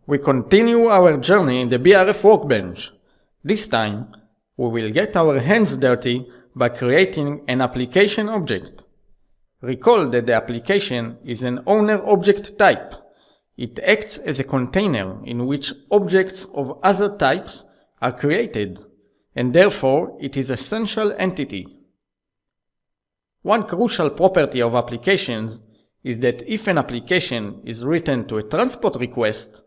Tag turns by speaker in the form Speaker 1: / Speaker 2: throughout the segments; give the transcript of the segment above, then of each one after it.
Speaker 1: We continue our journey in the BRF workbench. This time, we will get our hands dirty by creating an application object. Recall that the application is an owner object type. It acts as a container in which objects of other types are created, and therefore it is an essential entity. One crucial property of applications is that if an application is written to a transport request,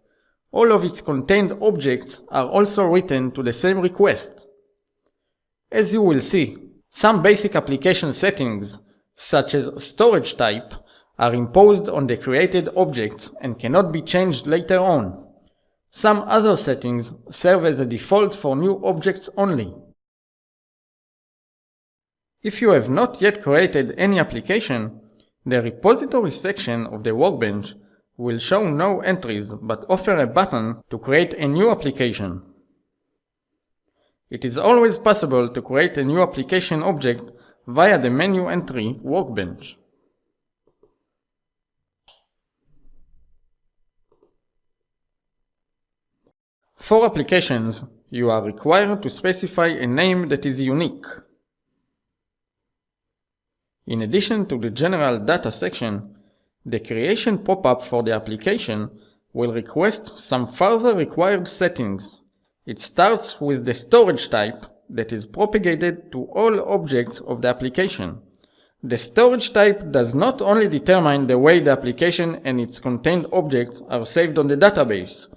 Speaker 1: all of its contained objects are also written to the same request. As you will see, some basic application settings, such as storage type, are imposed on the created objects and cannot be changed later on. Some other settings serve as a default for new objects only. If you have not yet created any application, the repository section of the workbench will show no entries but offer a button to create a new application. It is always possible to create a new application object via the menu entry workbench. For applications, you are required to specify a name that is unique. In addition to the general data section, the creation pop-up for the application will request some further required settings. It starts with the storage type that is propagated to all objects of the application. The storage type does not only determine the way the application and its contained objects are saved on the database,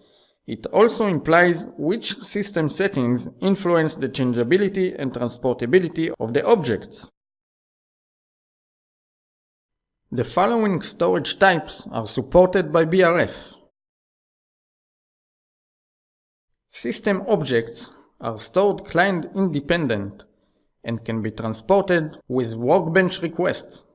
Speaker 1: it also implies which system settings influence the changeability and transportability of the objects. The following storage types are supported by BRF. System objects are stored client independent and can be transported with workbench requests.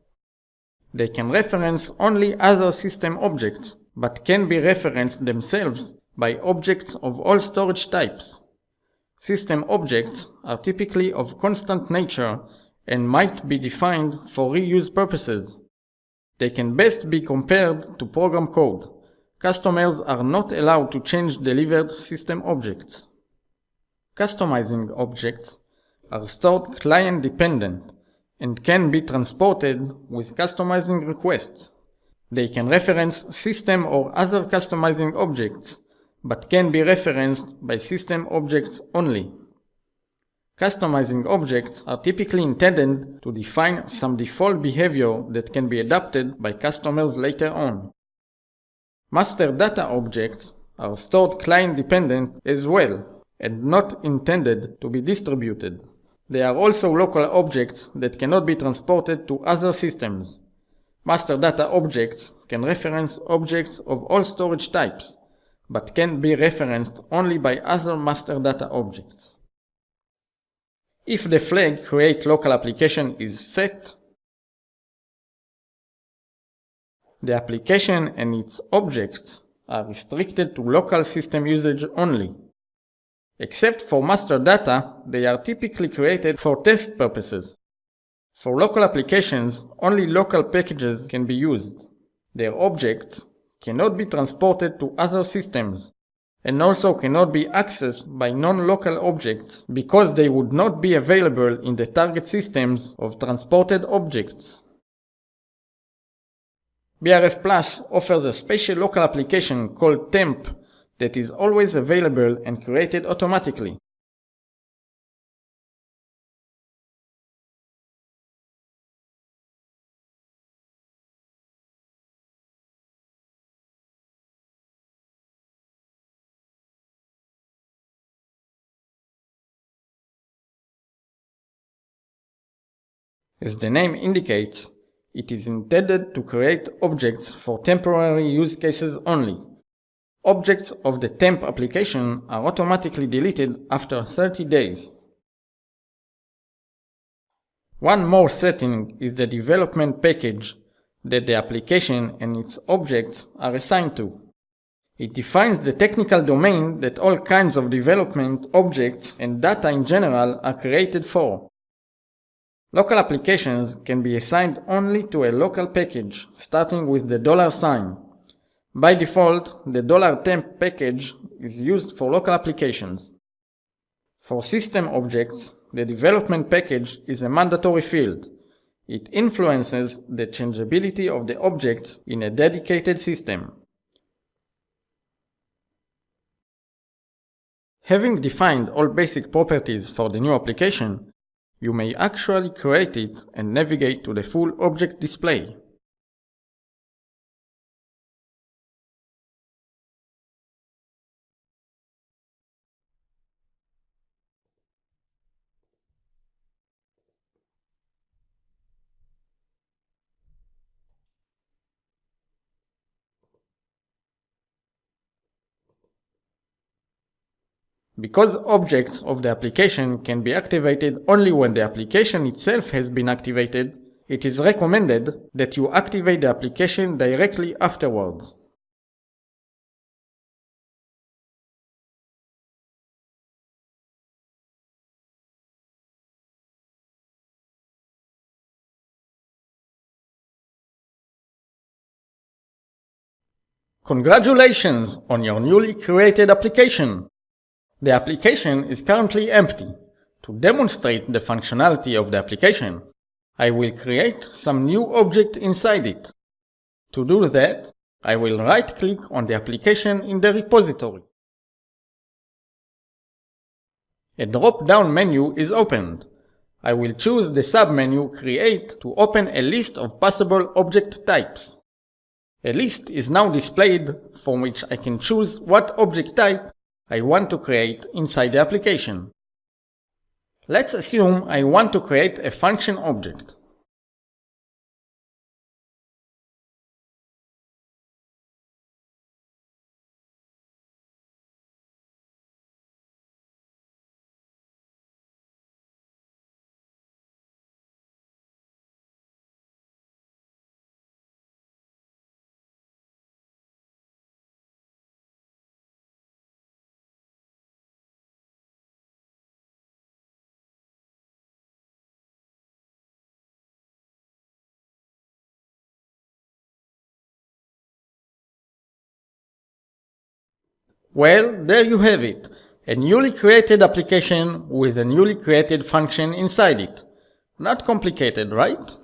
Speaker 1: They can reference only other system objects, but can be referenced themselves by objects of all storage types. System objects are typically of constant nature and might be defined for reuse purposes. They can best be compared to program code. Customers are not allowed to change delivered system objects. Customizing objects are stored client-dependent and can be transported with customizing requests. They can reference system or other customizing objects, but can be referenced by system objects only. Customizing objects are typically intended to define some default behavior that can be adapted by customers later on. Master data objects are stored client-dependent as well, and not intended to be distributed. They are also local objects that cannot be transported to other systems. Master data objects can reference objects of all storage types, but can be referenced only by other master data objects. If the flag create local application is set, the application and its objects are restricted to local system usage only. Except for master data, they are typically created for test purposes. For local applications, only local packages can be used. Their objects cannot be transported to other systems, and also cannot be accessed by non-local objects because they would not be available in the target systems of transported objects. BRFplus offers a special local application called temp that is always available and created automatically. As the name indicates, it is intended to create objects for temporary use cases only. Objects of the temp application are automatically deleted after 30 days. One more setting is the development package that the application and its objects are assigned to. It defines the technical domain that all kinds of development objects and data in general are created for. Local applications can be assigned only to a local package, starting with the $sign. By default, the $temp package is used for local applications. For system objects, the development package is a mandatory field. It influences the changeability of the objects in a dedicated system. Having defined all basic properties for the new application, you may actually create it and navigate to the full object display. Because objects of the application can be activated only when the application itself has been activated, it is recommended that you activate the application directly afterwards. Congratulations on your newly created application! The application is currently empty. To demonstrate the functionality of the application, I will create some new object inside it. To do that, I will right-click on the application in the repository. A drop-down menu is opened. I will choose the submenu Create to open a list of possible object types. A list is now displayed from which I can choose what object type I want to create inside the application. Let's assume I want to create a function object. Well, there you have it, a newly created application with a newly created function inside it. Not complicated, right?